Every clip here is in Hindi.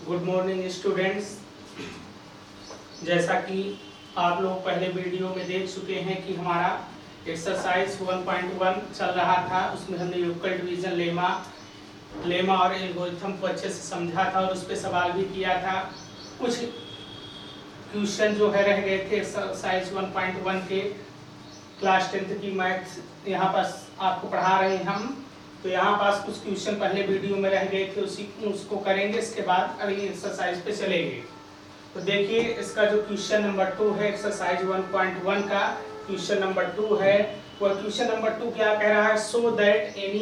Good morning students. जैसा कि आप लोग पहले वीडियो में देख चुके हैं कि हमारा एक्सरसाइज 1.1 चल रहा था। उसमें हमने यूक्लिड डिवीजन लेमा और एल्गोरिथम को अच्छे से समझा था और उस पर सवाल भी किया था। कुछ क्वेश्चन जो है रह गए थे एक्सरसाइज 1.1 के। क्लास 10th की मैथ्स यहाँ पास आपको पढ़ा रहे हैं हम। तो यहाँ पास कुछ क्वेश्चन पहले वीडियो में रह गए थे, उसको करेंगे। इसके बाद अगली एक्सरसाइज पे चलेंगे। तो देखिए इसका जो क्वेश्चन नंबर 2 है एक्सरसाइज 1.1 का क्वेश्चन नंबर 2 है। वह क्वेश्चन नंबर 2 क्या कह रहा है? So that any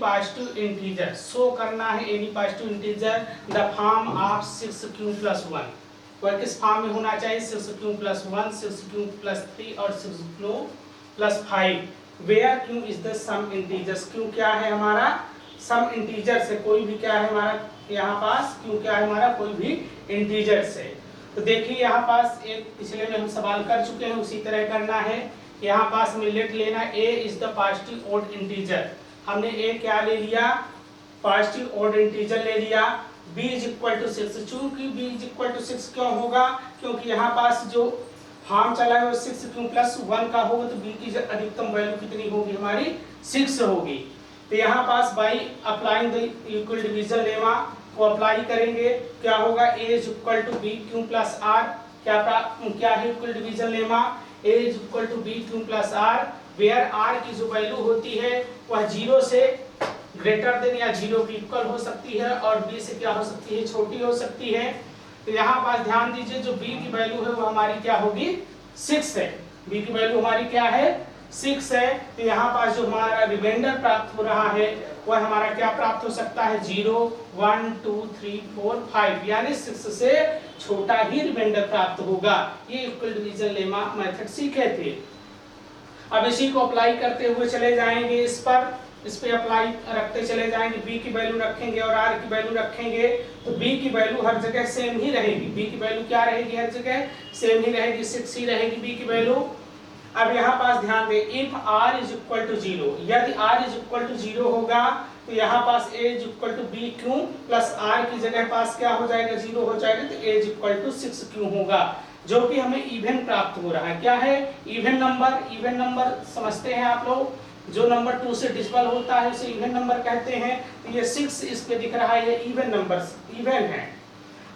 positive integer show करना है। Any positive integer the form of 6q+1। वह किस फॉर्म में होना चाहिए? 6q+1, 6q+3 और 6q+5। Where q is the sum integers. Q क्या है हमारा? सम इंटीजर से कोई भी क्या है हमारा यहाँ पास? क्यू क्या है हमारा? कोई भी इंटीजर से। तो देखिए यहाँ पास एक पिछले में हम सवाल कर चुके हैं, उसी तरह करना है। यहाँ पास में लेट लेना a is the positive odd integer. हमने ए क्या ले लिया? पॉजिटिव ऑड इंटीजर ले लिया। b is equal to 6। चूंकि b इज इक्वल टू 6 क्यों होगा? क्योंकि यहाँ पास जो फॉर्म चला है वो 6q+1 का होगा, तो b की अधिकतम वैल्यू कितनी होगी हमारी? 6 होगी। तो यहाँ पास by applying the Euclid division lemma को अप्लाई करेंगे। क्या होगा? a is equal to bq+r। क्या है Euclid division lemma? a is equal to bq+r where r की जो वैल्यू होती है वह 0 से ग्रेटर देन या 0 की इक्वल हो सकती है और b से क्या हो सकती है? छोटी हो सकती है। तो यहाँ पास ध्यान दीजिए जो b की वैल्यू है वो हमारी क्या होगी? 6 है। b की वैल्यू हमारी क्या है? 6 है। तो यहाँ पास जो हमारा रिमाइंडर प्राप्त हो रहा है वह हमारा क्या प्राप्त हो सकता है? 0, 1, 2, 3, 4, 5 यानी 6 से छोटा ही रिमाइंडर प्राप्त होगा। ये यूक्लिड डिवीजन लेमा मेथड सीखे थे। अब इसी को अप्लाई करते हुए चले जाएंगे इस पे अप्लाई रखते चले जाएंगे। b की वैल्यू रखेंगे और r की वैल्यू रखेंगे तो b की वैल्यू हर जगह सेम ही रहेगी। b की वैल्यू क्या रहेगी? हर जगह सेम ही रहेगी, 6 ही रहेगी b की वैल्यू। अब यहाँ पास ध्यान दें, if r is equal to 0, यदि r इज इक्वल टू 0 होगा तो यहाँ पास a is equal to bq+r की जगह पास क्या हो जाएगा? 0 हो जाएगा। तो a is equal to 6q होगा, जो कि हमें इवन प्राप्त हो रहा है। क्या है? इवन नंबर समझते हैं आप लोग। जो नंबर 2 से डिविजिबल होता है उसे इवन नंबर कहते हैं। तो ये 6 इस पे दिख रहा है, ये इवन नंबर्स इवन है।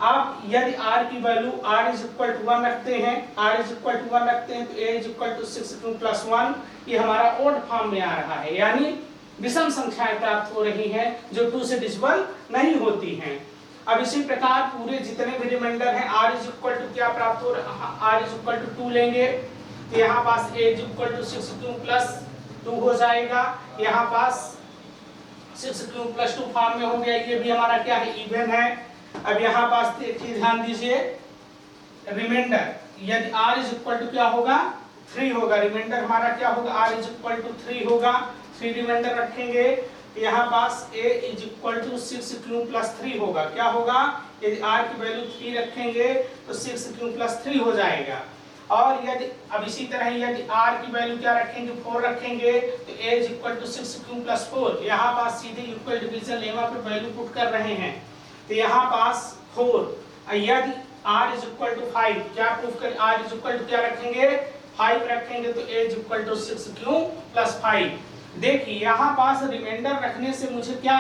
आप यदि r की value r is equal to 1 रखते हैं, r इज इक्वल टू 1 रखते हैं तो a is equal to 6q+1 ये हमारा ओड फॉर्म में आ रहा है, यानी विषम संख्याएं प्राप्त हो रही हैं जो 2 से डिविजिबल नहीं होती हैं। अब इसी प्रकार पूरे जितने भी रिमाइंडर हैं r इज इक्वल टू क्या प्राप्त हो रहा है? r इज इक्वल टू 2 लेंगे तो यहाँ पास a is equal to 6q+2 हो जाएगा। यहाँ पास 6q+2 फॉर्म में हो गया। ये भी हमारा क्या है? इवन है। अब यहाँ पास देखिए ध्यान दीजिए, रिमाइंडर यदि r इज इक्वल टू क्या होगा? 3 होगा। रिमाइंडर हमारा क्या होगा? r इज इक्वल टू 3 होगा। 3 रिमाइंडर रखेंगे यहाँ पास a is equal to 6q+3 होगा। क्या होगा? यदि r की वैल्यू 3 रखेंगे तो 6q+3 हो जाएगा। और यदि अब इसी तरह यदि r की वैल्यू क्या रखेंगे? 4 रखेंगे तो a is equal to 6q+4। यहाँ पास सीधे यूक्लिड डिवीजन लेमा पे वैल्यू पुट कर रहे हैं। तो यहाँ पास 4। यदि r इज इक्वल टू 5, क्या प्रूफ करें? r इज इक्वल टू क्या रखेंगे? 5 रखेंगे तो a is equal to 6q+5। देखिए यहाँ पास रिमाइंडर रखने से मुझे क्या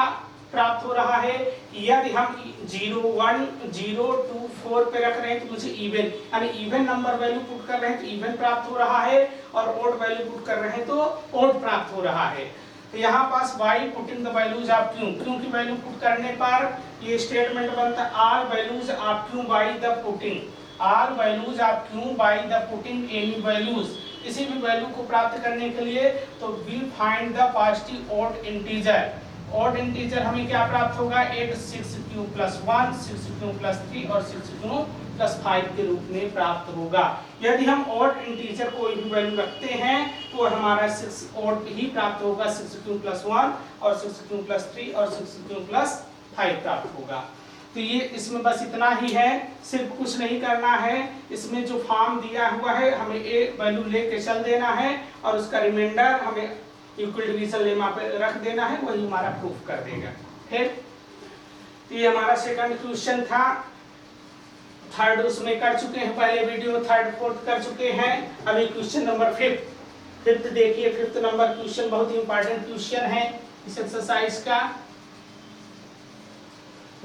प्राप्त हो रहा है? यदि हम 0, 1, 0, 2, 4 पे रख रहे हैं तो मुझे इवन यानी इवन नंबर वैल्यू पुट कर रहे हैं तो इवन प्राप्त हो रहा है, और ओड वैल्यू पुट कर रहे हैं तो ओड प्राप्त हो रहा है। तो यहाँ पास by putting the values of q की वैल्यू पुट करने पर ये स्टेटमेंट बनता है r values of q by the putting, r values of q by the putting any values. किसी भी वैल्यू को प्राप्त करने के लिए तो we find the positive odd integer. Odd integer हमें क्या प्राप्त होगा? 8, 6q+1, 6q+3 और 6q+5 के रूप में प्राप्त होगा। यदि हम ऑड इंटीजर कोई भी वैल्यू रखते हैं तो हमारा 6 ऑड ही प्राप्त होगा, 6q+1 और 6q+3 और 6q+5 प्राप्त होगा। तो ये इसमें बस इतना ही है, सिर्फ कुछ नहीं करना है। इसमें जो फॉर्म दिया हुआ है हमें ए वैल्यू लेके चल देना है और उसका रिमाइंडर हमें यूक्लिड डिवीजन लेमा पे रख देना है, वही हमारा प्रूफ कर देगा। फिर तो ये हमारा सेकंड क्वेश्चन था। थर्ड उसमें कर चुके हैं, पहले वीडियो थर्ड फोर्थ कर चुके हैं। अभी क्वेश्चन नंबर फिफ्थ देखिए। फिफ्थ नंबर क्वेश्चन बहुत ही इंपॉर्टेंट क्वेश्चन है इस एक्सरसाइज का।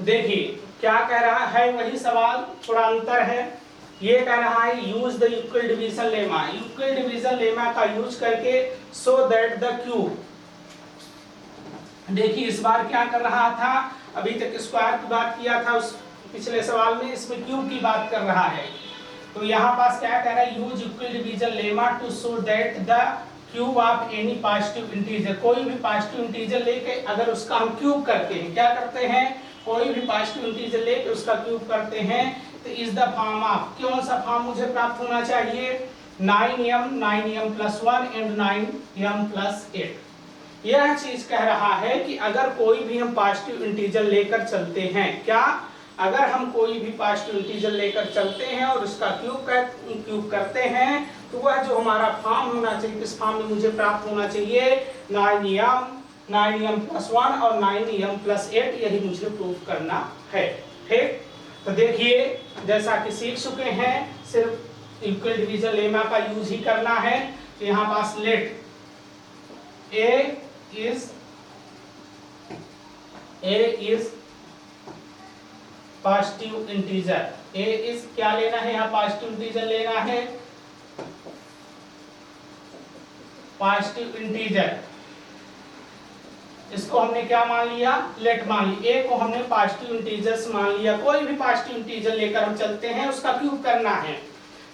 देखिए क्या कह रहा है, वही सवाल, थोड़ा अंतर है। ये कह रहा है use the Euclid division lemma. Euclid division lemma का यूज करके सो दैट द क्यूब। देखिए इस बार क्या कर रहा था, अभी तक स्क्वायर की बात किया था उस पिछले सवाल में, इसमें क्यूब की बात कर रहा है। तो यहाँ पास क्या कह रहा है, use Euclid division lemma to show that the cube of any positive integer. कोई भी पॉजिटिव इंटीजर लेके अगर उसका हम क्यूब करते हैं, क्या करते हैं, कोई भी पॉजिटिव इंटीजर लेके उसका क्यूब करते हैं, तो इज द फॉर्म ऑफ, कौन सा फॉर्म मुझे प्राप्त होना चाहिए, 9m plus 1 and 9m plus 8। यह चीज कह रहा है कि अगर कोई भी हम पॉजिटिव इंटीजर लेकर चलते हैं, क्या, अगर हम कोई भी पॉजिटिव इंटीजर लेकर चलते हैं और उसका क्यूब करते हैं, तो वह जो हमारा फॉर्म होना चाहिए, किस फॉर्म में मुझे प्राप्त होना चाहिए, 9m प्लस 1 और 9m प्लस 8, यही मुझे प्रूव करना है। ठीक, तो देखिए जैसा कि सीख चुके हैं, सिर्फ यूक्लिड डिवीजन लेमा का यूज ही करना है। तो यहाँ पास let a is positive integer. A is क्या लेना है, यहाँ पॉजिटिव इंटीजर लेना है, पॉजिटिव इंटीजर। इसको हमने क्या मान लिया, लेट मान लिया। ए को हमने पॉजिटिव इंटीजर्स मान लिया। कोई भी पॉजिटिव इंटीजर लेकर हम चलते हैं, उसका क्यूब करना है।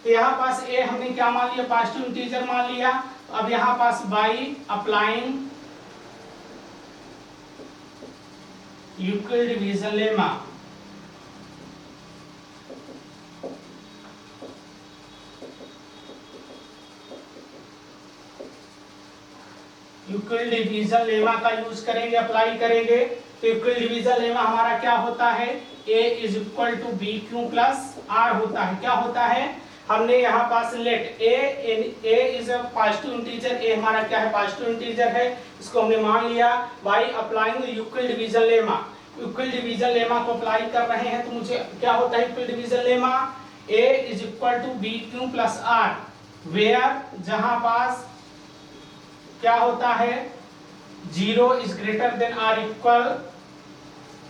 तो यहाँ पास ए हमने क्या मान लिया, पॉजिटिव इंटीजर मान लिया। तो अब यहाँ पास by applying Euclid division lemma, Euclid division lemma का यूज करेंगे, अप्लाई करेंगे। तो यूक्लिड डिवीजन लेमा हमारा क्या होता है, a is equal to b q plus r होता है। क्या होता है, हमने यहाँ पास let a is a positive integer, a हमारा क्या है, पॉजिटिव इंटीजर है, इसको हमने मान लिया। By applying Euclid division lemma, Euclid division lemma को अप्लाई कर रहे हैं, तो मुझे क्या होता है Euclid division lemma, a is equal to b q plus r, where जहां पास क्या होता है, 0 is greater than r equal,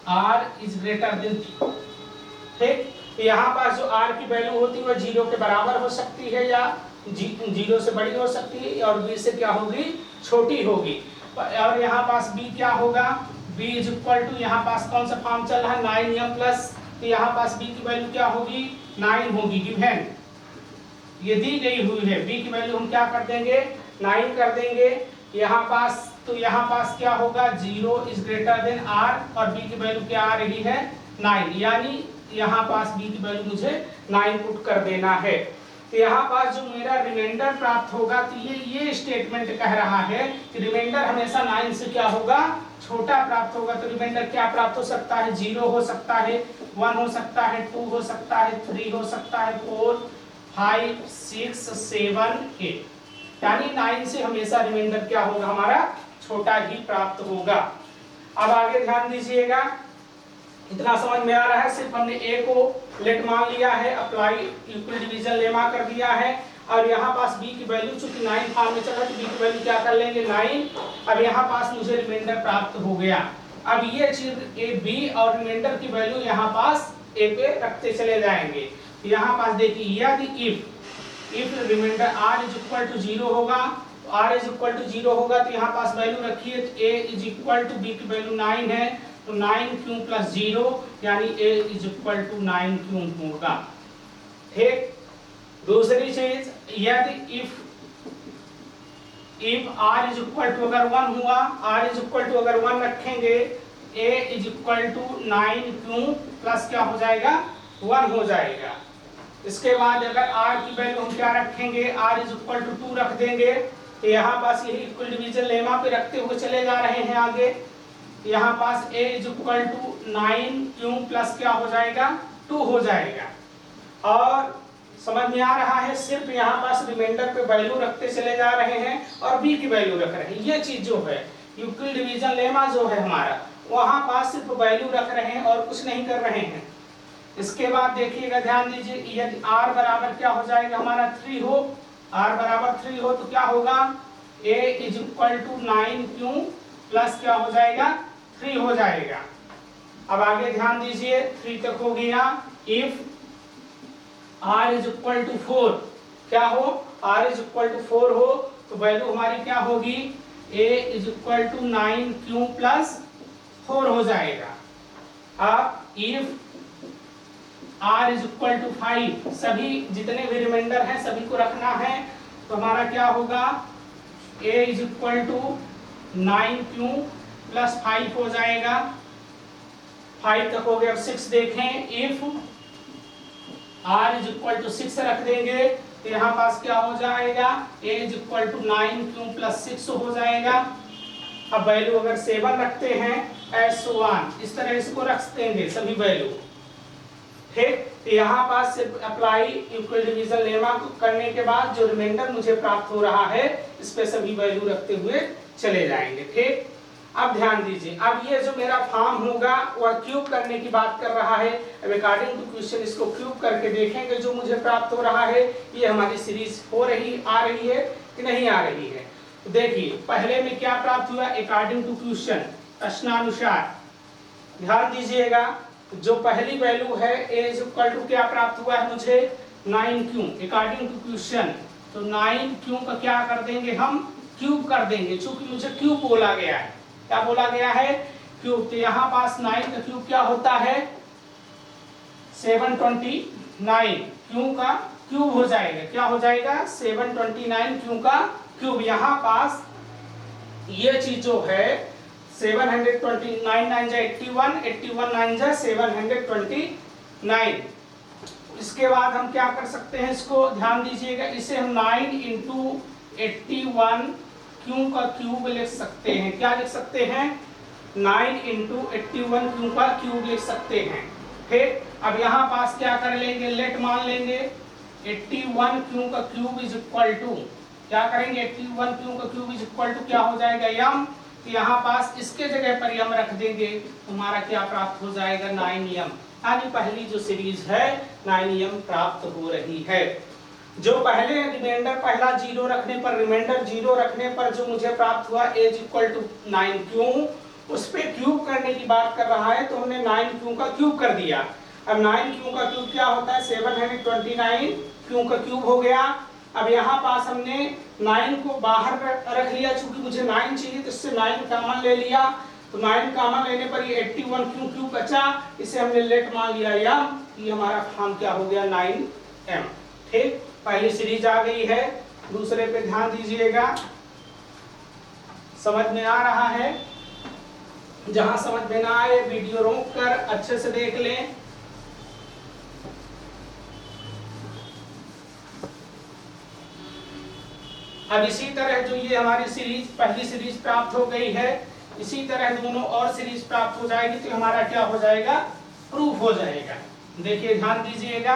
r is greater than. ठीक, तो यहाँ पास जो आर की वैल्यू होती है वह 0 के बराबर हो सकती है या 0 से बड़ी हो सकती है, और बी से क्या होगी, छोटी होगी। और यहाँ पास बी क्या होगा, बी इज इक्वल टू, यहाँ पास कौन सा फॉर्म चल रहा है, 9m प्लस, तो यहाँ पास बी की वैल्यू क्या होगी, 9 होगी, गिवन ये दी गई हुई है। बी की वैल्यू हम क्या कर देंगे, 9 कर देंगे। यहाँ पास, तो यहाँ पास क्या होगा, 0 इज ग्रेटर देन आर, और बी की वैल्यू क्या आ रही है, 9, यानी यहाँ पास बी की वैल्यू मुझे 9 पुट कर देना है। तो यहाँ पास जो मेरा रिमाइंडर प्राप्त होगा, तो ये स्टेटमेंट कह रहा है कि रिमाइंडर हमेशा 9 से क्या होगा, छोटा प्राप्त होगा। तो रिमाइंडर क्या प्राप्त हो सकता है, 0 हो सकता है, 1 हो सकता है, 2 हो सकता है, 3 हो सकता है, 4 5 6 7 8, यानी 9 से हमेशा रिमाइंडर क्या होगा, हमारा छोटा ही प्राप्त होगा। अब आगे ध्यान दीजिएगा, इतना समझ में आ रहा है। सिर्फ हमने ए को लेट मान लिया है, अप्लाई यूक्लिड डिवीजन लेमा कर दिया है, और यहाँ पास बी की वैल्यू चूंकि 9 फॉर्म में चला, तो बी की वैल्यू क्या कर लेंगे, 9। अब यहाँ पास मुझे रिमाइंडर प्राप्त हो गया। अब ये चीज ए बी और रिमाइंडर की वैल्यू यहाँ पास ए पे रखते चले जाएंगे। यहाँ पास देखिए, यदि if remainder r is equal to 0 होगा, तो r इज इक्वल टू 0 होगा, तो यहाँ पास वैल्यू रखिए, तो a is equal to b की वैल्यू 9 है, तो 9 क्यू प्लस 0, यानी a is equal to 9 q होगा। ठीक, दूसरी चीज, यदि if r is equal to अगर 1 हुआ, r इज इक्वल टू अगर 1 रखेंगे, a is equal to 9 q plus क्या हो जाएगा, 1 हो जाएगा। इसके बाद अगर r की वैल्यू हम क्या रखेंगे, r इज इक्वल टू 2 रख देंगे, तो यहाँ पास यही इक्वल डिवीजन लेमा पे रखते हुए चले जा रहे हैं आगे। यहाँ पास a is equal to 9 q plus क्या हो जाएगा, 2 हो जाएगा। और समझ में आ रहा है, सिर्फ यहाँ पास रिमाइंडर पे वैल्यू रखते चले जा रहे हैं और b की वैल्यू रख रहे हैं। ये चीज जो है यूक्लिड डिवीजन लेमा जो है हमारा, वहां पास सिर्फ वैल्यू रख रहे हैं और कुछ नहीं कर रहे हैं। इसके बाद देखिएगा, ध्यान दीजिए, यदि r बराबर क्या हो जाएगा हमारा 3 हो, r बराबर 3 हो तो क्या होगा, a is equal to 9q plus क्या हो जाएगा 3 हो जाएगा। अब आगे ध्यान दीजिए, 3 तक हो गया। If r is equal to 4, क्या हो, r इज इक्वल टू 4 हो तो वैल्यू हमारी क्या होगी, a is equal to 9q plus 4 हो जाएगा। अब if r is equal to 5, सभी जितने भी रिमाइंडर हैं सभी को रखना है तो हमारा क्या होगा, a is equal to 9q plus 5 हो जाएगा। 5 तक हो गया। अब 6 देखें, if r is equal to 6 रख देंगे तो यहाँ पास क्या हो जाएगा, a is equal to 9q plus 6 हो जाएगा। अब वैल्यू अगर 7 रखते हैं S1, इस तरह इसको रख देंगे सभी वैल्यू, ठीक। तो यहाँ पास सिर्फ अप्लाई इक्वल डिवीजन लेमा करने के बाद जो रिमाइंडर मुझे प्राप्त हो रहा है इस पे सभी वैल्यू रखते हुए चले जाएंगे, ठीक। अब ध्यान दीजिए, अब ये जो मेरा फॉर्म होगा वह क्यूब करने की बात कर रहा है। अब अकॉर्डिंग टू क्वेश्चन इसको क्यूब करके देखेंगे जो मुझे प्राप्त हो रहा है ये हमारी सीरीज आ रही है कि नहीं आ रही है। तो देखिए पहले में क्या प्राप्त हुआ, अकॉर्डिंग टू क्वेश्चन, प्रश्नानुसार। ध्यान दीजिएगा, जो पहली वैल्यू है a इज इक्वल टू क्या प्राप्त हुआ है मुझे 9q, अकॉर्डिंग टू क्वेश्चन। तो 9q का क्या कर देंगे हम, क्यूब कर देंगे, क्योंकि मुझे क्यूब बोला गया है। क्या बोला गया है, क्यूब। तो यहाँ पास 9 का क्यूब क्या होता है 729, क्यू का क्यूब हो जाएगा, क्या हो जाएगा 729 क्यू का क्यूब। यहाँ पास ये चीज जो है 729 9 जा 81, 81 9 जा 729। इसके बाद हम क्या कर सकते हैं, इसको ध्यान दीजिएगा, इसे हम 9 इंटू 81 क्यू का क्यूब लिख सकते हैं। क्या लिख सकते हैं, 9 इंटू 81 क्यू का क्यूब लिख सकते हैं, ठीक। अब यहाँ पास क्या कर लेंगे, लेट मान लेंगे 81 क्यू का क्यूब इज इक्वल टू, क्या करेंगे 81 क्यू का क्यूब इज इक्वल टू क्या हो जाएगा यम। तो यहाँ पास इसके जगह पर यम रख देंगे, हमारा क्या प्राप्त हो जाएगा 9m। यानी पहली जो सीरीज है 9m प्राप्त हो रही है। जो पहले रिमाइंडर पहला 0 रखने पर, रिमाइंडर 0 रखने पर जो मुझे प्राप्त हुआ a is equal to 9q, उस पे क्यूब करने की बात कर रहा है तो हमने 9q का क्यूब कर दिया। अब 9q का क्यूब क्या होता है 729 q का क्यूब हो गया। अब यहाँ पास हमने 9 को बाहर रख लिया, चूंकि मुझे 9 चाहिए तो इससे 9 कॉमन ले लिया, तो 9 कॉमन लेने पर ये 81 क्यू बचा, इसे हमने लेट मान लिया यम। ये हमारा फॉर्म क्या हो गया 9m, ठीक। पहली सीरीज आ गई है। दूसरे पे ध्यान दीजिएगा, समझ में आ रहा है, जहां समझ में ना आए वीडियो रोक कर अच्छे से देख लें। अब इसी तरह जो ये हमारी सीरीज पहली सीरीज प्राप्त हो गई है, इसी तरह दोनों और सीरीज प्राप्त हो जाएगी तो हमारा क्या हो जाएगा, प्रूफ हो जाएगा। देखिए ध्यान दीजिएगा,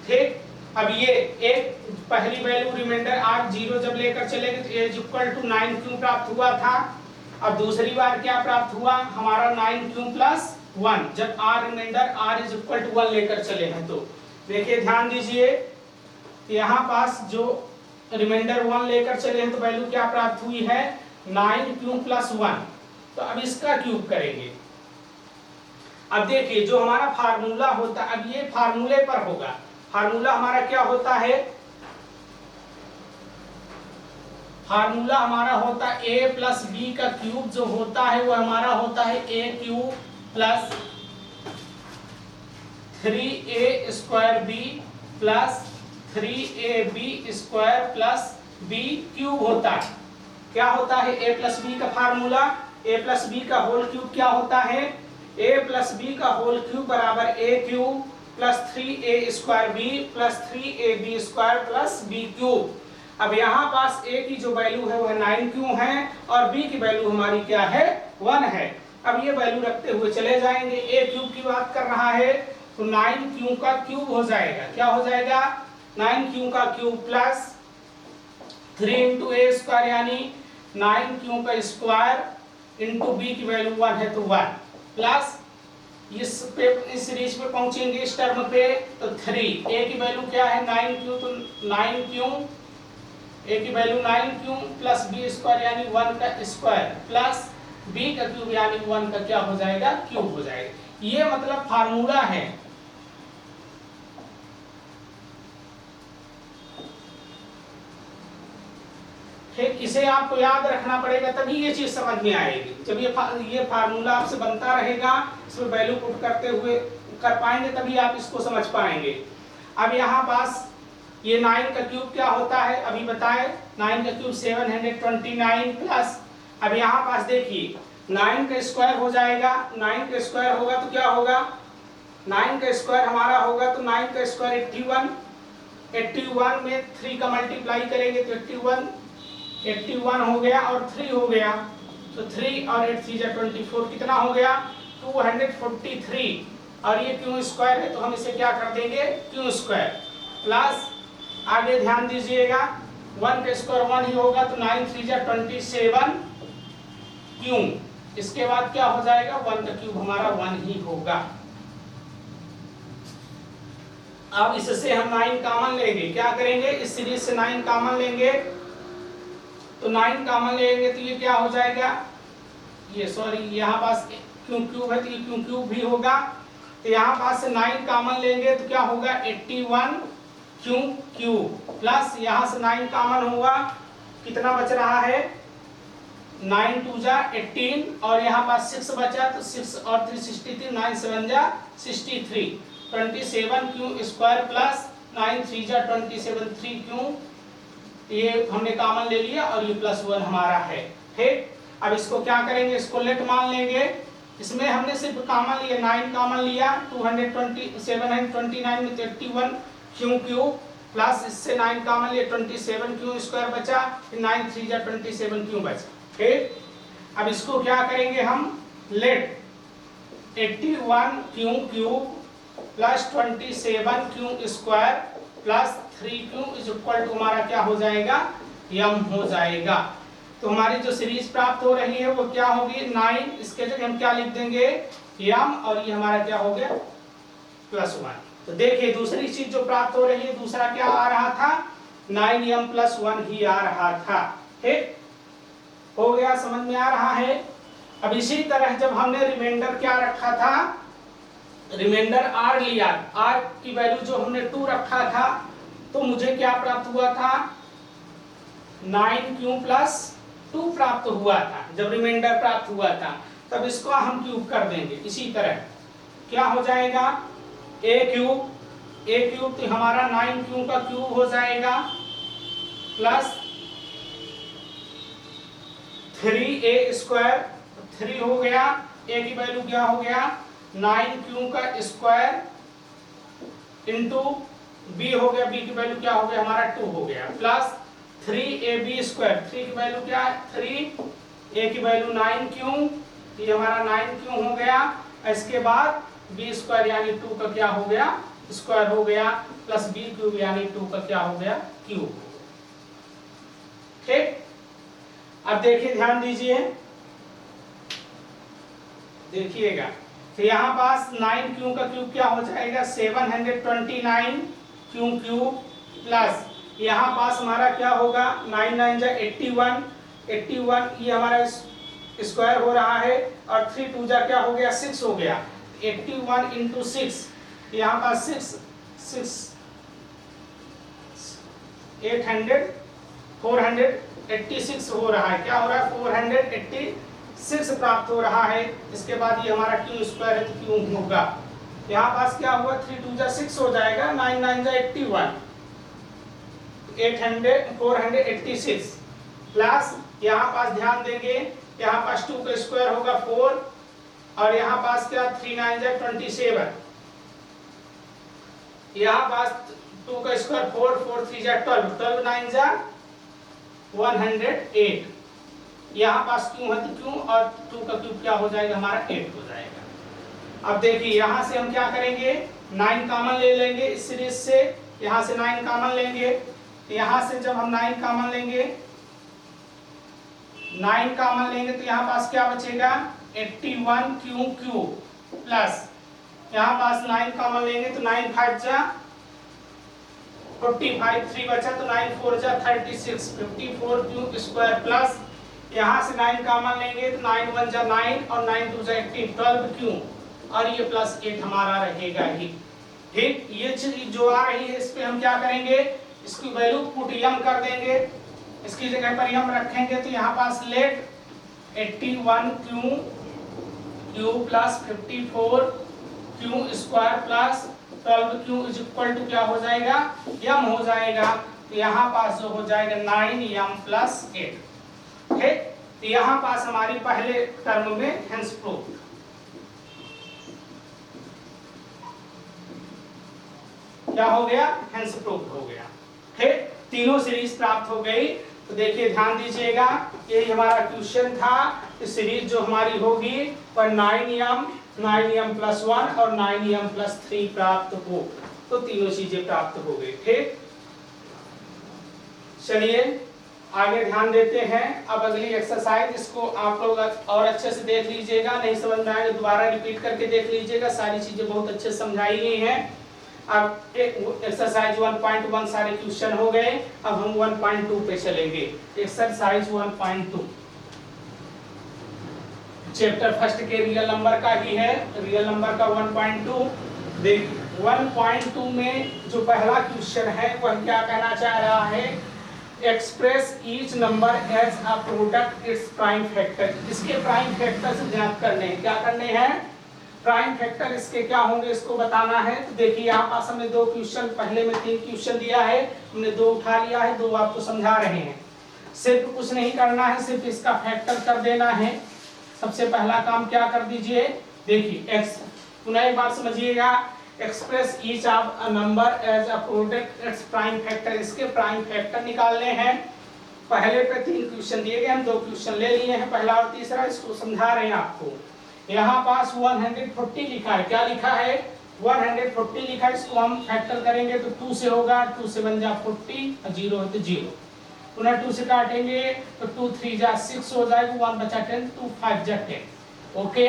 ठीक। अब ये एक पहली वैल्यू रिमाइंडर r 0 जब लेकर चलेंगे तो a is equal to 9q प्राप्त हुआ था। अब दूसरी बार क्या प्राप्त हुआ हमारा 9q प्लस 1, जब r remainder r is equal to 1 लेकर चले हैं। तो देखिए ध्यान दीजिए, यहाँ पास जो रिमाइंडर 1 लेकर चले हैं तो वैल्यू क्या प्राप्त हुई है 9q प्लस 1। तो अब इसका क्यूब करेंगे। अब देखिए जो हमारा फार्मूला होता है, अब ये फार्मूले पर होगा। फार्मूला हमारा क्या होता है, फार्मूला हमारा होता है a प्लस बी का क्यूब जो होता है वो हमारा होता है a cube plus 3a square b plus 3ab square plus b cube होता है। क्या होता है a प्लस बी का फार्मूला, a प्लस बी का होल क्यूब क्या होता है, a प्लस बी का होल क्यूब बराबर a cube plus 3a square b plus 3ab square plus b cube. अब यहाँ पास a की जो वैल्यू है वह 9q है और b की वैल्यू हमारी क्या है 1 है। अब ये वैल्यू रखते हुए चले जाएंगे, a क्यूब की बात कर रहा है तो 9q का क्यूब हो जाएगा, क्या हो जाएगा 9q का cube plus 3 into a square यानी 9q का स्क्वायर इंटू बी की वैल्यू 1 है तो 1 प्लस इस सीरीज पे पहुंचेंगे इस टर्म पे तो 3 ए की वैल्यू क्या है 9q तो 9q ए की value 9q plus B square यानी 1 का स्क्वायर प्लस बी का क्यूब यानी 1 का क्या हो जाएगा क्यूब हो जाएगा। ये मतलब फार्मूला है। ठीक, इसे आपको याद रखना पड़ेगा तभी ये चीज समझ में आएगी। जब ये फार्मूला आपसे बनता रहेगा, इसमें वैल्यू पुट करते हुए कर पाएंगे तभी आप इसको समझ पाएंगे। अब यहाँ पास ये 9 का क्यूब क्या होता है अभी बताए, 9 का क्यूब 729 प्लस अब यहाँ पास देखिए 9 का स्क्वायर हो जाएगा, 9 का स्क्वायर होगा तो क्या होगा 9 का स्क्वायर हमारा होगा तो 9 का स्क्वायर 81 में 3 का मल्टीप्लाई करेंगे तो 81 हो गया और 3 हो गया तो 3 और 8 3 24 कितना हो गया 243 और ये क्यू स्क्वायर है तो हम इसे क्या कर देंगे क्यू स्क्वायर प्लस आगे ध्यान दीजिएगा 1 का स्क्वायर 1 ही होगा तो 9 3 27 क्यू, इसके बाद क्या हो जाएगा 1 का क्यूब हमारा 1 ही होगा। अब इससे हम 9 कॉमन लेंगे, क्या करेंगे इस सीरीज से 9 कॉमन लेंगे तो 9 कॉमन लेंगे तो ये क्या हो जाएगा ये सॉरी यहाँ पास क्यू क्यूब है तो ये क्यू क्यूब भी होगा तो यहाँ पास से 9 कॉमन लेंगे तो क्या होगा 81 क्यू क्यूब प्लस यहाँ से 9 कॉमन होगा कितना बच रहा है 9 2 जा 18 और यहाँ पास 6 बचा तो 6 और 3 63 9 7 जा 63 27 क्यू स्क्वायर प्लस 9 3 जा 27 3 क्यू, ये हमने कॉमन ले लिया और ये +1 हमारा है। ठीक, अब इसको क्या करेंगे इसको लेट मान लेंगे, इसमें हमने सिर्फ कॉमन लिया 9 कॉमन लिया 729 में 81 क्यू क्यूब प्लस इससे 9 कॉमन लिया 27 क्यू स्क्वायर बचा 9 3 जा 27 क्यू बचा। ठीक, अब इसको क्या करेंगे हम let 81 q cube plus 27 q square plus 3 q is equal to हमारा क्या हो जाएगा यम हो जाएगा। तो हमारी जो सीरीज प्राप्त हो रही है वो क्या होगी 9, इसके जगह हम क्या लिख देंगे यम और ये हमारा क्या हो गया +1। तो देखिए दूसरी चीज जो प्राप्त हो रही है दूसरा क्या आ रहा था 9m + 1 ही आ रहा था। ठीक हो गया, समझ में आ रहा है। अब इसी तरह जब हमने रिमाइंडर क्या रखा था रिमाइंडर r लिया, r की वैल्यू जो हमने 2 रखा था तो मुझे क्या प्राप्त हुआ था 9q + 2 प्राप्त हुआ था। जब रिमाइंडर प्राप्त हुआ था तब इसको हम क्यूब कर देंगे, इसी तरह क्या हो जाएगा a क्यूब तो हमारा 9q का क्यूब हो जाएगा प्लस 3a स्क्वायर 3 हो गया, a की वैल्यू क्या हो गया 9q का स्क्वायर इंटू b हो गया, b की वैल्यू क्या हो गया हमारा 2 हो गया प्लस 3ab स्क्वायर 3 की वैल्यू क्या है 3, a की वैल्यू 9q ये हमारा 9q हो गया, इसके बाद b स्क्वायर यानी 2 का क्या हो गया स्क्वायर हो गया प्लस b क्यूब यानी 2 का क्या हो गया क्यूब। ठीक, अब देखिए ध्यान दीजिए देखिएगा तो यहाँ पास 9q का क्यूब क्या हो जाएगा 729 क्यू क्यूब प्लस यहाँ पास हमारा क्या होगा 9 9 जा 81 ये हमारा स्क्वायर हो रहा है और 3 2 जा क्या हो गया 6 हो गया 81 इंटू 6 यहाँ पास 486 हो रहा है, क्या हो रहा है 486 प्राप्त हो रहा है। इसके बाद ये हमारा क्यू स्क्वायर है तो क्यू होगा यहाँ पास क्या हुआ 3 2 जा 6 हो जाएगा 9 9 जा 486 प्लस यहाँ पास ध्यान देंगे यहाँ पास 2 का स्क्वायर होगा 4 और यहाँ पास क्या 3 9 जा 27 यहाँ पास 2 का स्क्वायर 4 4 3 जा 12 9 जा 108 यहाँ पास क्यों है तो क्यों और 2 का क्यूब क्या हो जाएगा हमारा 8 हो जाएगा। अब देखिए यहाँ से हम क्या करेंगे 9 कॉमन ले लेंगे इस सीरीज से, यहाँ से 9 कॉमन लेंगे, यहाँ से जब हम 9 कॉमन लेंगे 9 कॉमन लेंगे तो यहाँ पास क्या बचेगा 81 क्यू क्यू प्लस यहाँ पास 9 कॉमन लेंगे तो 9 5 जा 45 3 बचा तो 9 4 जा 36 54 क्यू स्क्वायर प्लस यहाँ से 9 कॉमन लेंगे तो 9 1 जा 9 और 9 2 जा 18 12 क्यू और ये प्लस 8 हमारा रहेगा ही। ठीक, ये चीज जो आ रही है इस पे हम क्या करेंगे, इसकी वैल्यू पुट यम कर देंगे, इसकी जगह पर यम रखेंगे तो यहाँ पास let 81 q q plus 54 q square plus 12 q is equal to क्या हो जाएगा यम हो जाएगा, तो यहाँ पास जो हो जाएगा 9 यम प्लस 8। ठीक, तो यहाँ पास हमारी पहले टर्म में हेंस प्रूफ क्या हो गया, हेंस प्रूफ हो गया। ठीक, तीनों सीरीज प्राप्त हो गई। तो देखिए ध्यान दीजिएगा, ये हमारा क्वेश्चन था, इस सीरीज जो हमारी होगी पर 9m प्लस 1 और 9m प्लस 3 प्राप्त हो, तो तीनों चीजें प्राप्त हो गई। ठीक, चलिए आगे ध्यान देते हैं। अब अगली एक्सरसाइज, इसको आप लोग और अच्छे से देख लीजिएगा, नहीं समझ में आएगा दोबारा रिपीट करके देख लीजिएगा, सारी चीजें बहुत अच्छे से समझाई गई हैं। अब एक्सरसाइज 1.1 सारे क्वेश्चन हो गए, अब हम 1.2 पे चलेंगे। एक्सरसाइज 1.2 चैप्टर फर्स्ट के रियल नंबर का ही है, रियल नंबर का 1.2। देख 1.2 में जो पहला क्वेश्चन है वह क्या कहना चाह रहा है, express each number as a product its prime factor. इसके प्राइम फैक्टर से ज्ञात करने हैं, क्या करने हैं, प्राइम फैक्टर इसके क्या होंगे इसको बताना है। तो देखिए यहाँ पास हमने दो क्वेश्चन, पहले में 3 क्वेश्चन दिया है, हमने 2 उठा लिया है, 2 आपको समझा रहे हैं। सिर्फ कुछ नहीं करना है, सिर्फ इसका फैक्टर कर देना है। सबसे पहला काम क्या कर दीजिए, देखिए एक्स, पुनः एक बार समझिएगा, express each of a number as a product its prime factor, इसके प्राइम फैक्टर निकालने हैं। पहले पे 3 क्वेश्चन दिए गए, हम 2 क्वेश्चन ले लिए हैं, पहला और तीसरा, इसको समझा रहे हैं आपको। यहाँ पास 140 लिखा है, क्या लिखा है 140 लिखा है, इसको हम फैक्टर करेंगे तो 2 से होगा, 2 से 1 जा 40, 0 है तो 0, पुनः 2 से काटेंगे तो 2 3 जा 6 हो जाएगा, 1 बचा 10, 2 5 जा 10। ओके,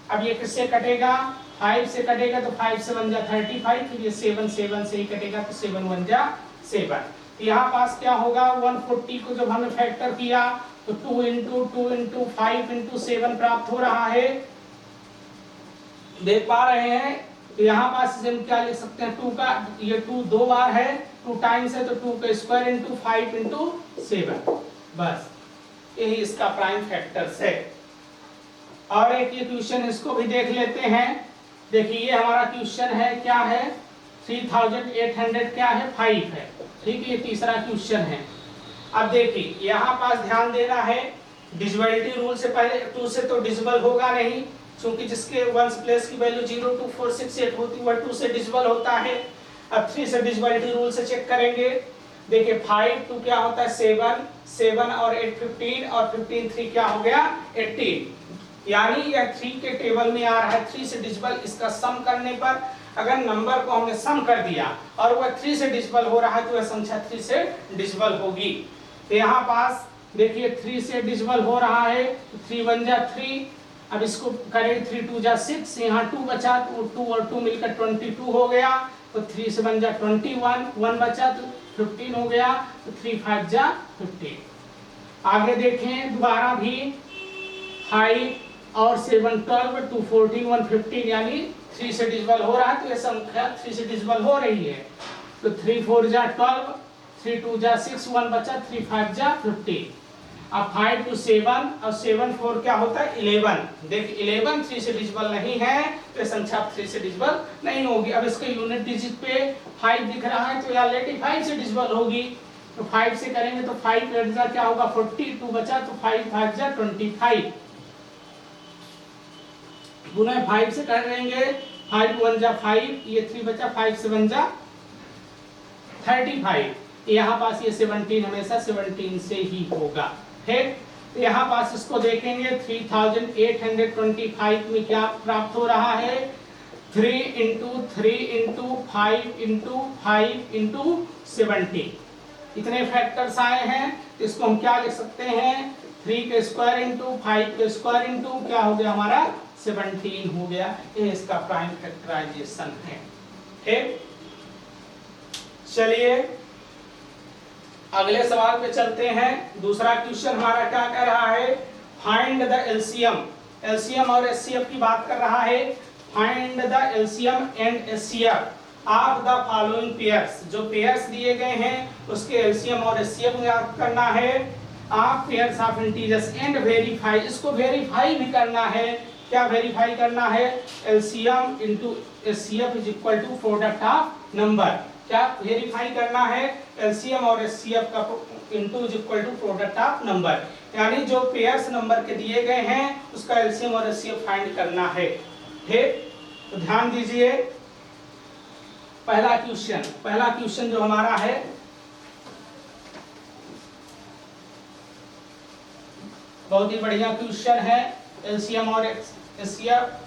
अब ये किससे कटेगा, 5 से कटेगा तो 5 से 1 जा 35, फिर ये 7 से ही कटेगा तो 7 1 जा 7। तो यहाँ पास क्या होगा, 140 को जब हमने फैक्टर किया तो 2 इंटू 5 इंटू 7 प्राप्त हो रहा है, देख पा रहे हैं। तो यहाँ पास हम क्या लिख सकते हैं, 2 का ये 2 2 बार है, 2 टाइम्स है तो 2 का स्क्वायर इंटू 5 इंटू 7, बस यही इसका प्राइम फैक्टर्स है। और एक ये क्वेश्चन इसको भी देख लेते हैं। देखिए ये हमारा क्वेश्चन है, क्या है 3800 क्या है 5 है। ठीक है, ये तीसरा क्वेश्चन है। अब देखिए यहाँ पास ध्यान देना है, डिविजिबिलिटी रूल से पहले 2 से तो डिविजिबल होगा नहीं, क्योंकि जिसके 1 प्लेस की वैल्यू 0 2 4 6 8 होती है वह 2 से डिविजिबल होता है। अब 3 से डिविजिबिलिटी रूल से चेक करेंगे। देखिए 5 2 क्या होता है 7 7 और 8 15 और 15 3 क्या हो गया 18, यानी यह 3 के टेबल में आ रहा है। 3 से डिविजिबल, इसका सम करने पर अगर नंबर को हमने सम कर दिया और वह 3 से डिविजिबल हो रहा है तो वह संख्या 3 से डिविजिबल होगी। तो यहाँ पास देखिए 3 से डिविजिबल हो रहा है तो 3 1 जा 3, अब इसको करें 3 2 जा 6, यहाँ 2 बचा तो 2 और 2 मिलकर 22 हो गया, तो 3 से 1 जा 21, 1 बचा तो 15 हो गया, तो 3 5 जा 15। आगे देखें दोबारा भी 5 और 7 12 2 14 1 15, यानी 3 से डिविजिबल हो रहा है तो यह संख्या 3 से डिविजिबल हो रही है। तो 3 4 जा 12, 3 2 जा 6, 1 बचा, 3 5 जा 15। अब 5 to 7 और 7 4 क्या होता है 11। देख 11 3 से डिविजिबल नहीं है तो संख्या 3 से डिविजिबल नहीं होगी। अब इसके यूनिट डिजिट पे 5 दिख रहा है तो ऑलरेडी 5 से डिविजिबल होगी, तो 5 से करेंगे तो 5 8 जा क्या होगा 40, 2 बचा तो 5 5 जा 25, पुनः 5 से करेंगे 5 1 जा 5, ये 3 बचा, 5 से 1 जा 35, यहाँ पास ये 17 हमेशा 17 से ही होगा। ठीक, तो यहाँ पास इसको देखेंगे 3825 में क्या प्राप्त हो रहा है 3 इंटू 3 इंटू 5 इंटू 5 इंटू 70, इतने फैक्टर्स आए हैं। तो इसको हम क्या लिख सकते हैं 3 का स्क्वायर इंटू 5 का स्क्वायर इंटू क्या हो गया हमारा 17 हो गया। ये इसका प्राइम फैक्टराइजेशन है। ठीक, चलिए अगले सवाल पे चलते हैं। दूसरा क्वेश्चन हमारा क्या कह रहा है, फाइंड द एलसीएम। एलसीएम और एचसीएफ की बात कर रहा है। Find the LCM and HCF of the following pairs. जो पेयर्स दिए गए हैं उसके एलसीएम और एचसीएफ ज्ञात करना है। Of pairs of integers and verify, इसको वेरीफाई भी करना है। क्या वेरीफाई करना है, LCM into HCF is equal to product of number. क्या वेरीफाई करना है, एलसीएम और एचसीएफ का into is equal to product of number, यानी जो पेयर्स नंबर के दिए गए हैं उसका एलसीएम और एचसीएफ फाइंड करना है। ठीक, तो ध्यान दीजिए पहला क्वेश्चन जो हमारा है, बहुत ही बढ़िया क्वेश्चन है। एलसीएम और एचसीएफ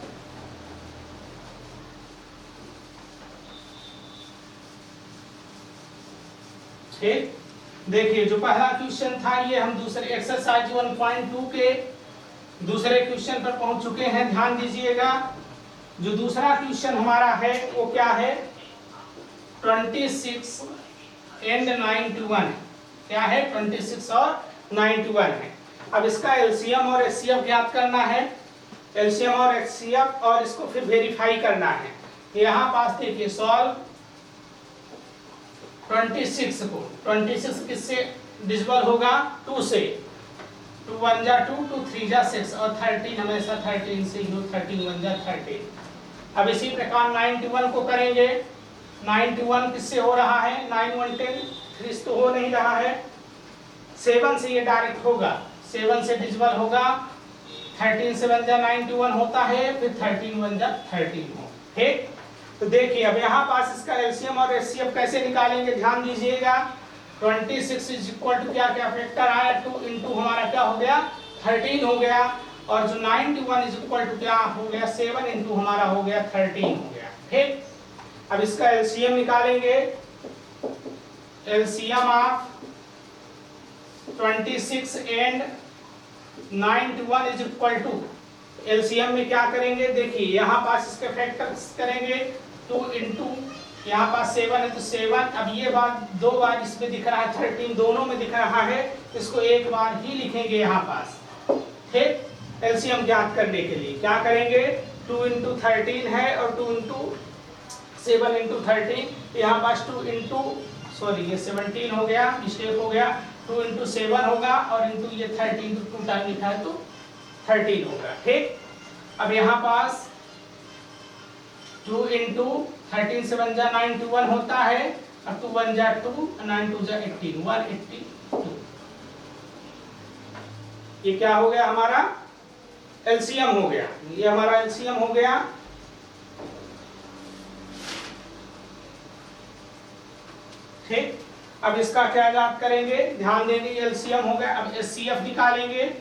ठीक, देखिए जो पहला क्वेश्चन था ये हम दूसरे एक्सरसाइज 1.2 के दूसरे क्वेश्चन पर पहुंच चुके हैं। ध्यान दीजिएगा, जो दूसरा क्वेश्चन हमारा है वो क्या है, 26 एंड 91। क्या है, 26 और 91 है। अब इसका एलसीएम और एचसीएफ ज्ञात करना है, एलसीएम और एचसीएफ, और इसको फिर वेरीफाई करना है। यहाँ पास देखिए सॉल्व 26 को, 26 किससे डिविजिबल होगा, 2 से, 2 1 जा 2, 2 3 जा 6 और 13 हमेशा 13 से ही हो, 13 1 जा 13। अब इसी प्रकार 91 को करेंगे। 91 किससे हो रहा है, 9 1 10, 3 तो हो नहीं रहा है। 7 से ये डायरेक्ट होगा, 7 से डिविजिबल होगा। 13 से 1 जा 91 होता है, फिर 13 1 जा 13 हो। ठीक, तो देखिए अब यहाँ पास इसका एलसीएम और एचसीएफ कैसे निकालेंगे, ध्यान दीजिएगा। 26 इज इक्वल टू क्या क्या फैक्टर आया, 2 इंटू हमारा क्या हो गया 13 हो गया, और जो 91 इज इक्वल टू क्या हो गया 7 इंटू हमारा हो गया 13 हो गया। ठीक, अब इसका एलसीएम निकालेंगे। LCM of 26 and 91 is equal to, LCM में क्या करेंगे, देखिए यहाँ पास इसके फैक्टर्स करेंगे। 2 इंटू यहाँ पास 7 है तो 7। अब ये बात 2 बार इसमें दिख रहा है, 13 दोनों में दिख रहा है, इसको एक बार ही लिखेंगे यहाँ पास। ठीक, एलसीएम ज्ञात करने के लिए क्या करेंगे, 2 इंटू 13 है और 2 इंटू 7 इंटू 13, यहाँ पास 2 इंटू सॉरी ये 17 हो गया, मिस्टेक हो गया, 2 इंटू 7 होगा और इंटू ये 13 तो 2 टाइम लिखा है तो 13 होगा। ठीक, अब यहाँ पास 2 इंटू 13 से 1 जा 91 होता है, और 2 1 जा 2, 9 2 जा 18, 182। ये क्या हो गया हमारा एलसीएम हो गया, ये हमारा एलसीएम हो गया। ठीक, अब इसका क्या ज्ञात करेंगे, ध्यान देंगे, एलसीएम हो गया। अब एचसीएफ निकालेंगे।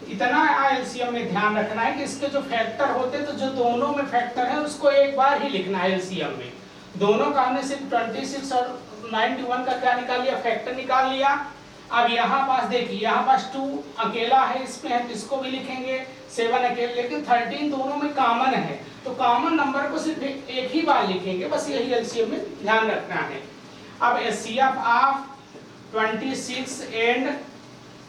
इतना एलसीएम में ध्यान रखना है कि इसके जो फैक्टर होते हैं तो जो दोनों में फैक्टर है उसको एक बार ही लिखना है एलसीएम में। दोनों का हमने सिर्फ 26 और 91 का क्या निकाल लिया, फैक्टर निकाल लिया। अब यहाँ पास देखिए, यहाँ पास 2 अकेला है इसमें है तो इसको भी लिखेंगे, 7 अकेले, लेकिन 13 दोनों में कॉमन है तो कॉमन नंबर को सिर्फ एक ही बार लिखेंगे, बस यही एलसीएम में ध्यान रखना है। अब एचसीएफ ऑफ 26 एंड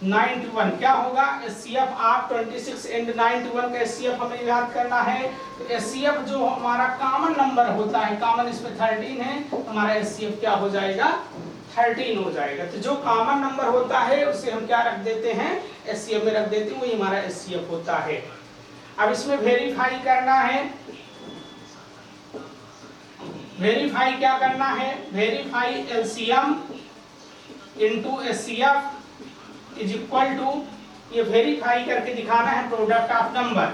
91 क्या होगा, एचसीएफ ऑफ 26 एंड 91 का एचसीएफ हमें याद करना है। तो एचसीएफ जो हमारा कॉमन नंबर होता है, कॉमन इसमें 13 है, हमारा एचसीएफ क्या हो जाएगा 13 हो जाएगा। तो जो कॉमन नंबर होता है उसे हम क्या रख देते हैं, एचसीएफ में रख देते हैं, वही हमारा एचसीएफ होता है। अब इसमें वेरीफाई करना है। वेरीफाई क्या करना है, verify LCM into HCF is equal to, ये वेरीफाई करके दिखाना है प्रोडक्ट ऑफ नंबर।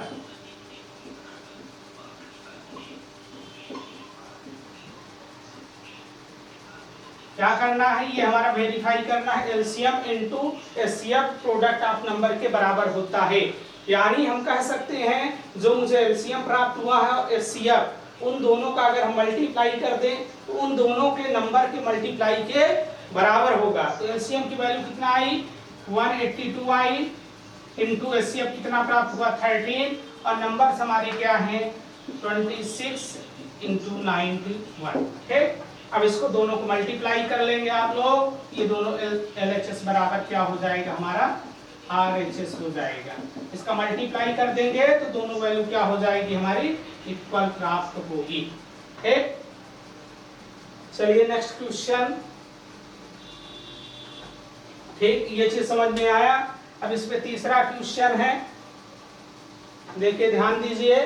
क्या करना है, ये हमारा वेरीफाई करना है, LCM into HCF product of number के बराबर होता है। यानी हम कह सकते हैं जो मुझे एलसीएम प्राप्त हुआ है और एचसीएफ, उन दोनों का अगर हम मल्टीप्लाई कर दें तो उन दोनों के नंबर के मल्टीप्लाई के बराबर होगा। तो एलसीएम की वैल्यू कितना आई, 182 आई, इंटू HCF कितना प्राप्त हुआ 13 और नंबर्स हमारे क्या हैं 26 इंटू 91। ठीक, अब इसको दोनों को मल्टीप्लाई कर लेंगे आप लोग, ये दोनों LHS बराबर क्या हो जाएगा हमारा RHS हो जाएगा। इसका मल्टीप्लाई कर देंगे तो दोनों वैल्यू क्या हो जाएगी हमारी इक्वल प्राप्त होगी। ठीक, चलिए नेक्स्ट क्वेश्चन। ठीक, ये चीज समझ में आया। अब इस पे तीसरा क्वेश्चन है, देखिए ध्यान दीजिए।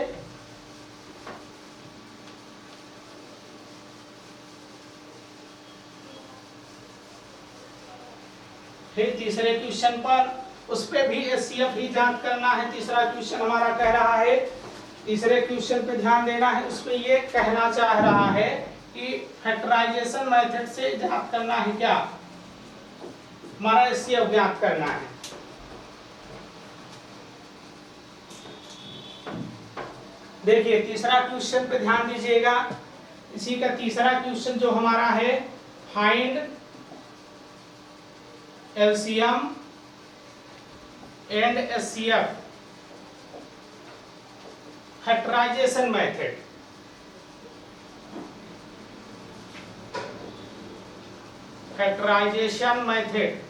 फिर तीसरे क्वेश्चन पर उस पे भी HCF ही जांच करना है। तीसरा क्वेश्चन हमारा कह रहा है, तीसरे क्वेश्चन पे ध्यान देना है। उस पे ये कहना चाह रहा है कि फैक्टराइजेशन मेथड से ज्ञात करना है, क्या हमारा HCF ज्ञात करना है। देखिए तीसरा क्वेश्चन पे ध्यान दीजिएगा। इसी का तीसरा क्वेश्चन जो हमारा है, find LCM and HCF factorisation method. Factorisation method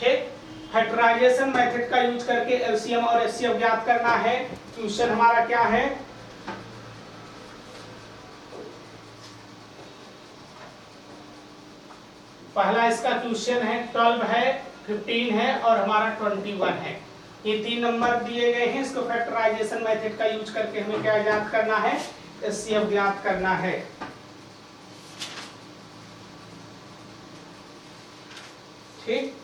ठीक, फैक्टराइजेशन मेथड का यूज करके LCM और HCF ज्ञात करना है। क्वेश्चन हमारा क्या है, पहला इसका क्वेश्चन है 12 है, 15 है और हमारा 21 है। ये तीन नंबर दिए गए हैं। इसको फैक्टराइजेशन मेथड का यूज करके हमें क्या ज्ञात करना है, HCF ज्ञात करना है। ठीक,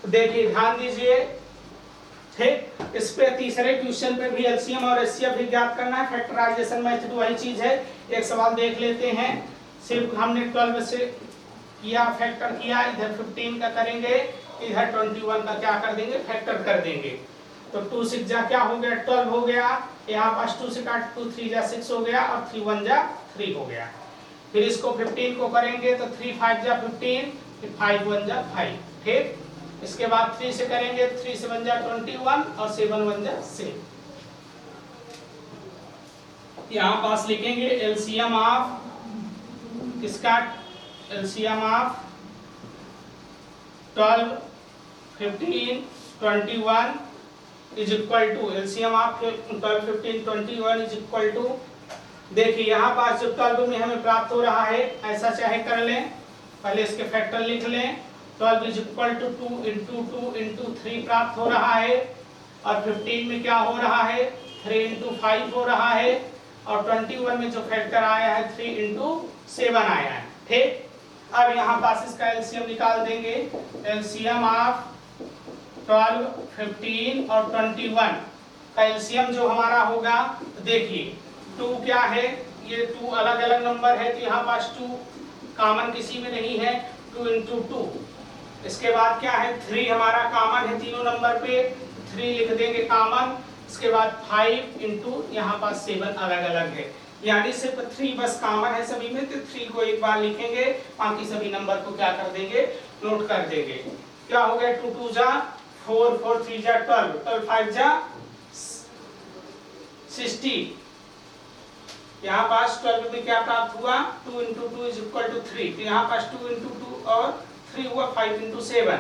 देखिए ध्यान दीजिए। ठीक, इस पे तीसरे क्वेश्चन पे भी LCM और HCF भी ज्ञात करना है। फैक्टराइजेशन मेथड वही चीज है। एक सवाल देख लेते हैं। सिर्फ हमने 12 से किया, फैक्टर किया, इधर 15 का करेंगे, इधर 21 का क्या कर देंगे, फैक्टर कर देंगे। तो 2 6 जा क्या हो गया 12 हो गया। यहाँ पास 2 से काट 2 3 जा 6 हो गया और 3 1 जा 3 हो गया। फिर इसको 15 को करेंगे तो 3 5 जा 15, फिर 5 1 जा 5। ठीक, इसके बाद 3 से करेंगे, 3 से 1 जा 21 और 7 1 जा 7। यहाँ पास लिखेंगे LCM ऑफ किसका, LCM of 12 15 21 is equal to LCM of 12 15 21 is equal to, देखिए यहाँ पास जो 12 में हमें प्राप्त हो रहा है, ऐसा चाहे कर लें, पहले इसके फैक्टर लिख लें। 12 is equal to 2 into 2 into 3 प्राप्त हो रहा है और 15 में क्या हो रहा है 3 इंटू 5 हो रहा है और 21 में जो फैक्टर आया है 3 इंटू 7 आया है। ठीक, अब यहाँ पास इसका LCM निकाल देंगे। LCM ऑफ 12 15 और 21 का LCM जो हमारा होगा, देखिए 2 क्या है, ये 2 अलग अलग नंबर है तो यहाँ पास 2 कॉमन किसी में नहीं है, 2 इंटू 2। इसके बाद क्या है 3 हमारा कॉमन है तीनों नंबर पे, 3 लिख देंगे कॉमन। इसके बाद 5 इंटू यहाँ पास 7 अलग अलग है, यानी सिर्फ 3 बस कॉमन है सभी में, तो 3 को एक बार लिखेंगे, बाकी सभी नंबर को क्या कर देंगे, नोट कर देंगे। क्या हो गया 2 2 जा 4 4 3 जा 12 12 5 जा 60। यहाँ पास 12 में क्या प्राप्त हुआ 2 इंटू 2 इज इक्वल टू 3, तो यहाँ पास 2 इंटू 2 और 3 हुआ 5 इंटू 7,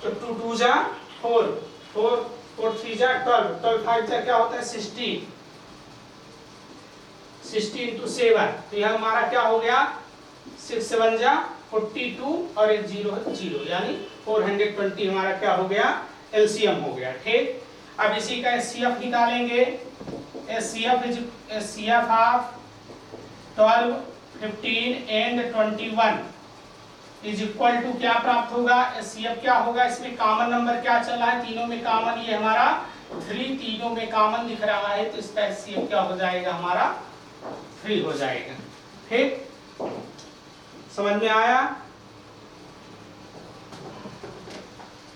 तो 2 2 जा 4 4 4 3 जा 12 12 5 जा क्या होता है 60 60 इंटू 7, तो यह हमारा क्या हो गया 6 7 जा 42 और एक 0 है 0, यानी 420 हमारा क्या हो गया LCM हो गया। ठीक, अब इसी का HCF निकालेंगे। HCF of 12 15 and 21 is equal to क्या प्राप्त होगा, HCF क्या होगा, इसमें कॉमन नंबर क्या चला है, तीनों में कॉमन, ये हमारा 3 तीनों में कॉमन दिख रहा है, तो इसका HCF क्या हो जाएगा हमारा 3 हो जाएगा। ठीक, समझ में आया।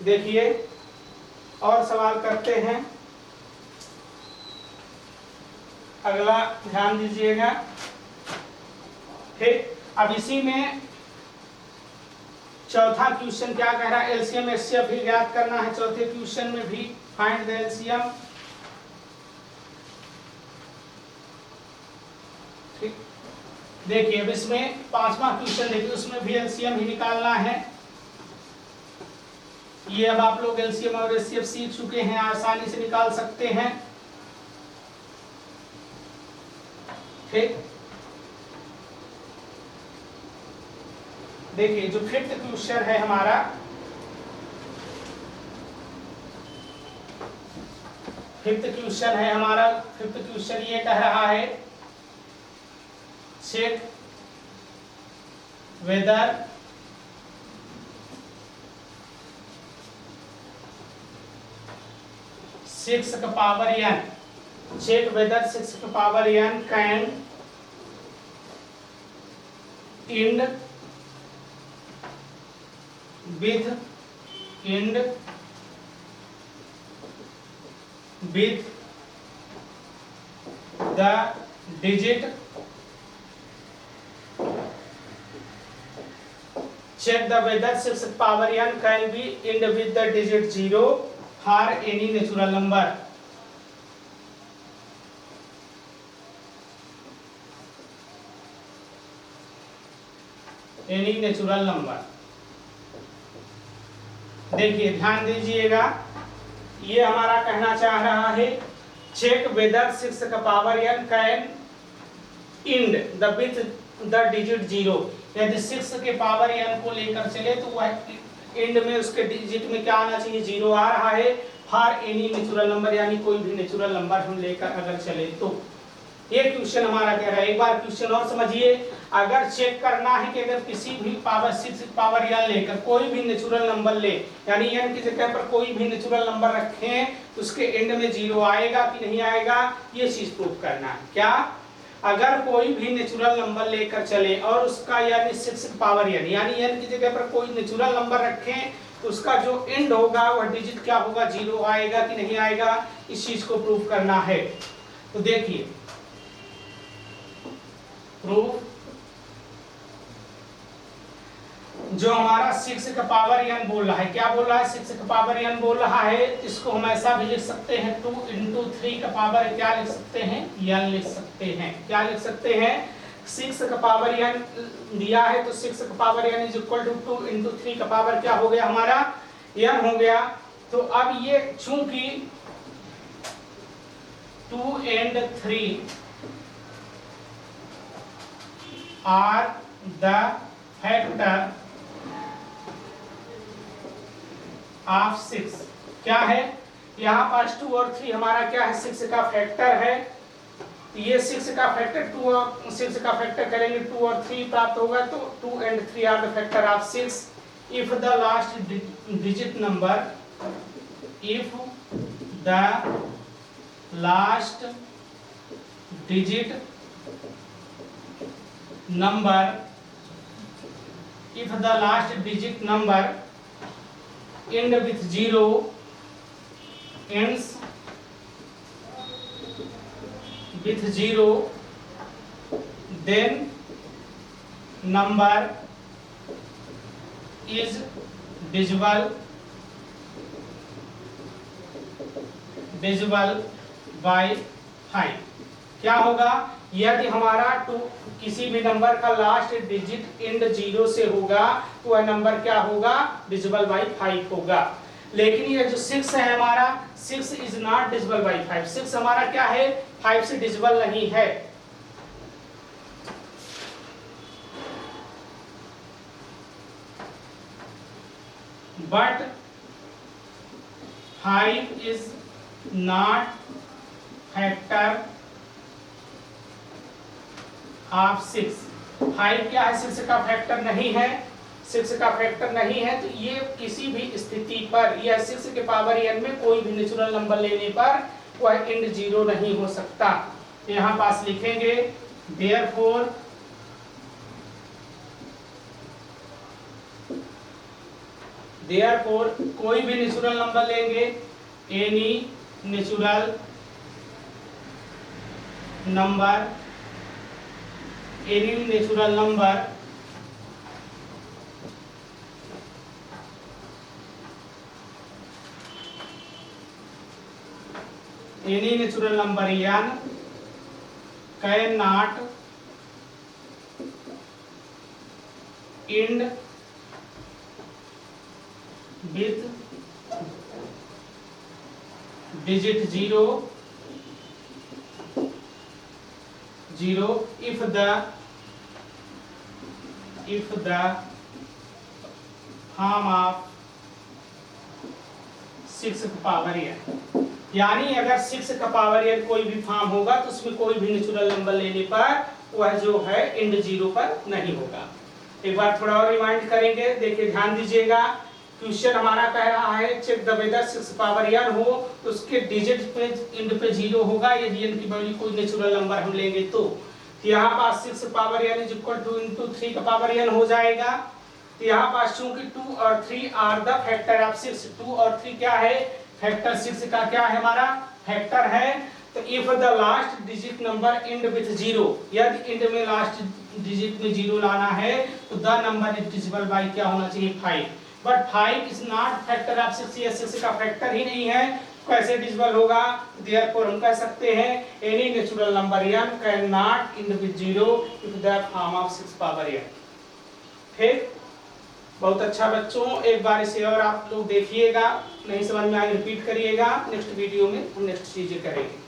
देखिए और सवाल करते हैं, अगला ध्यान दीजिएगा। ठीक, अब इसी में चौथा क्वेश्चन क्या कह रहा है, एलसीएम एचसीएफ भी ज्ञात करना है चौथे क्वेश्चन में भी, फाइंड द एलसीएम। ठीक, देखिए अब इसमें पांचवा क्वेश्चन देखिए, उसमें भी एलसीएम ही निकालना है। ये अब आप लोग एलसीएम और एचसीएफ सीख चुके हैं, आसानी से निकाल सकते हैं। ठीक, देखिए जो फिफ्थ क्वेश्चन है हमारा, फिफ्थ क्वेश्चन ये कह रहा है चेक वेदर सिक्स का पावर n, चेक वेदर 6 का power n can end with the digit, check the whether 6 power n can be end with the digit 0 for any natural number। Any natural number. देखिए ध्यान दीजिएगा, ये हमारा कहना चाह रहा है चेक वेदर 6 का power n can end the with the digit 0। यदि 6 के पावर n को लेकर चले तो वह एंड में उसके डिजिट में क्या आना चाहिए, 0 आ रहा है। फॉर एनी नेचुरल नंबर, यानी कोई भी नेचुरल नंबर हम लेकर अगर चले तो। ये क्वेश्चन हमारा कह रहा है, एक बार क्वेश्चन और समझिए। अगर चेक करना है कि अगर किसी भी पावर 6 पावर n लेकर कोई भी नेचुरल नंबर ले, यानी n की जगह पर कोई भी नेचुरल नंबर रखें तो उसके एंड में 0 आएगा कि नहीं आएगा, ये चीज प्रूव करना है। क्या, अगर कोई भी नेचुरल नंबर लेकर चले और उसका यानी 6 पावर n, यानी n की जगह पर कोई नेचुरल नंबर रखें तो उसका जो एंड होगा वह डिजिट क्या होगा, 0 आएगा कि नहीं आएगा, इस चीज को प्रूव करना है। तो देखिए प्रूफ, जो हमारा 6 का पावर n बोल रहा है, क्या बोल रहा है, 6 का पावर n बोल रहा है, इसको हम ऐसा भी लिख सकते हैं 2 into 3 का पावर क्या लिख सकते हैं, n लिख सकते हैं। क्या लिख सकते हैं, 6 का पावर n दिया है तो 6 का power n is equal to 2 into 3 का पावर क्या हो गया हमारा, n हो गया। तो अब ये चूंकि 2 and 3 are the factor of 6, क्या है यहाँ पास 2 और 3 हमारा क्या है, 6 का फैक्टर है। ये 6 का फैक्टर 2 और 6 का फैक्टर करेंगे 2 और 3 प्राप्त होगा, तो 2 and 3 are the factor of 6 if the last digit number, if the last digit number, if the last digit number end with 0 ends with 0 then number is divisible by 5। क्या होगा, यदि हमारा 2 किसी भी नंबर का लास्ट डिजिट एंड 0 से होगा तो वह नंबर क्या होगा, डिविजिबल बाय 5 होगा। लेकिन ये जो 6 है हमारा, 6 इज नॉट डिविजिबल बाय 5, 6 हमारा क्या है, 5 से डिविजिबल नहीं है। But 5 is not factor of 6, 5 क्या है, 6 का फैक्टर नहीं है, 6 का फैक्टर नहीं है। तो ये किसी भी स्थिति पर या 6 के पावर n में कोई भी नेचुरल नंबर लेने पर वह एंड 0 नहीं हो सकता। यहाँ पास लिखेंगे देयरफॉर कोई भी नेचुरल नंबर लेंगे, any natural number, any natural number any natural number n can not end with digit 0 if the form of 6 का पावर n, यानी अगर 6 का पावर n कोई भी फॉर्म होगा तो उसमें कोई भी नेचुरल नंबर लेने पर वह जो है एंड 0 पर नहीं होगा। एक बार थोड़ा और रिमाइंड करेंगे, देखिए ध्यान दीजिएगा। क्वेश्चन हमारा कह रहा है check the whether 6 power n हो तो उसके डिजिट पे एंड पे 0 होगा, यदि n की वैल्यू कोई नेचुरल नंबर हम लेंगे तो यहाँ पास 6 power n is equal to into 3 का पावर n हो जाएगा। तो यहाँ पास चूंकि 2 और 3 आर द फैक्टर ऑफ 6, 2 और 3 क्या है, फैक्टर 6 का क्या है, हमारा फैक्टर है। तो if the last digit number and with 0, यदि एंड में लास्ट डिजिट में 0 लाना है तो the number is divisible by क्या होना चाहिए, 5। But 5 is not factor of 6, ये 6 का फैक्टर ही नहीं है, कैसे डिविजिबल होगा। देयरफॉर हम कह सकते हैं any natural number n can not and with 0 if the form of 6 power n। ठीक, बहुत अच्छा बच्चों, एक बार इसे और आप लोग देखिएगा, नहीं समझ में आए रिपीट करिएगा। नेक्स्ट वीडियो में हम नेक्स्ट चीजें करेंगे।